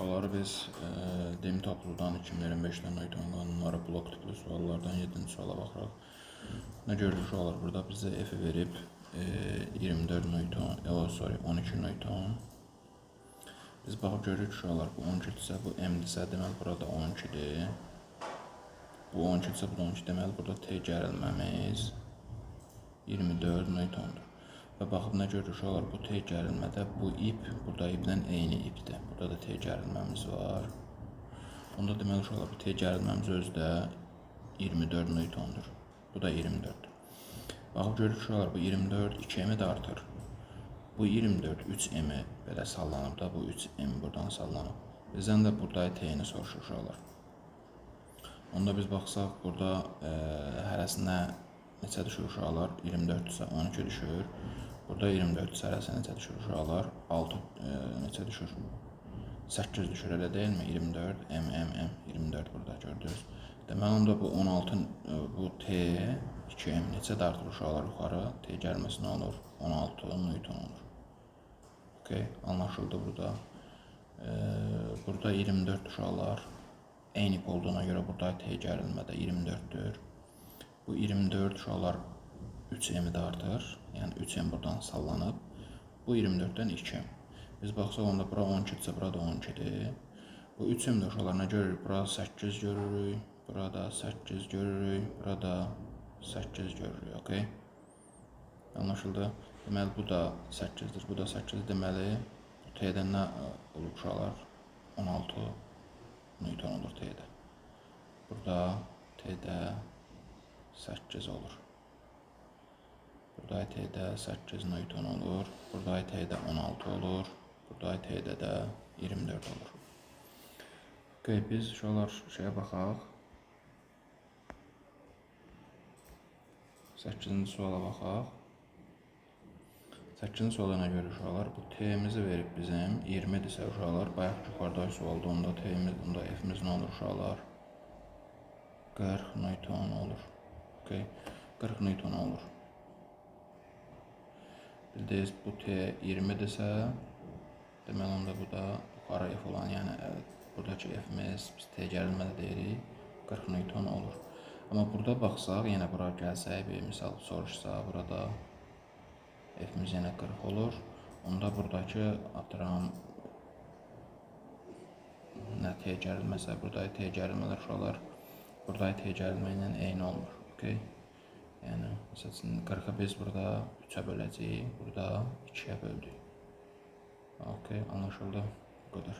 Sualları biz DEM topludan 2025'ten Newton qanunları blok tipli suallardan 7-ci suala baxırıq. Ne görürük uşaqlar, burada bizə F verib 24 Newton, 12 Newton. Biz baxıb görürük uşaqlar, bu 12-dirsə, bu M-dirsə, deməli burada 12-dir. Bu 12-dirsə, bu da 12, deməli burada T gərilməmiz 24 Newtondur. Və baxıb nə görürük uşaqlar, bu T gərilmədə bu ip burada ipdən eyni ipdir. Burada da T gərilməmiz var. Onda deməli uşaqlar, bu T gərilməmiz özü də 24 Newtondur. Bu da 24'dür. Baxıb görürük uşaqlar, bu 24 2M də artır. Bu 24 3M belə sallanıb da, bu 3M buradan sallanıb. Bizdən də buradakı T-ni soruşur uşaqlar. Onda biz baxsaq, burada hərəsinə neçə düşür uşaqlar? 24-dürsə 12 düşür. Burada 24 hərəsinə neçə düşür uşaqlar? 6 neçə düşür? 8 düşür, elə deyilmi? 24 M 24 burada gördünüz. Deməli onda bu 16 bu T 2M neçə də artır uşaqlar yuxarı? T gəlməsi nə olur? 16 Newton olur. Okay, anlaşıldı burada. Burada 24 uşaqlar. Eyni olduğuna görə burada T gərilmədə 24'dür. Bu 24 uşaqlar 3M də artır. Yəni 3M buradan sallanıb. Bu 24'dən 2M. Biz baxsaq onda bura 12-dirsə, burada 12'dir. Bu 3M də uşaqlar nə görürük? Burada 8 görürük. Burada 8 görürük. Burada 8 görürük. Okay. Anlaşıldı. Deməli bu da 8'dir. Bu da 8 deməli. Bu T'dən nə olur uşaqlar? 16 Newton olur T'də. Burada T'də 8 olur. Burada T'də 8 Newton olur. Burada T'də 16 olur. Burada T'də də 24 olur. Okay, biz uşaqlar şeyə baxaq. 8-ci suala baxaq. 8-ci suala nə görür uşaqlar? Bu T'mizi verib bizim 20'dirsə uşaqlar, bayaq yuxarıdakı sualda onda T'miz, onda F'miz nə olur uşaqlar? 40 Newton olur. Okay, 40 Newton olur. Bildiniz bu T 20'dirsə, deməli onda bu da yuxarı F olan, yəni buradakı F'miz biz T gərilmədə deyirik 40 Newton olur. Amma burada baxsaq, yenə bura gəlsək, bir misal soruşsa, burada F'miz yenə 40 olur. Onda buradakı atıram nə T gərilməsə, buradakı T gərilmələr uşaqlar buradakı T gərilmə ilə eyni olmur. Okay? Yəni məsələn 40'ı biz burada 3'ə böləcəyik, burada 2'yə böldük. Okay, anlaşıldı. Bu qədər.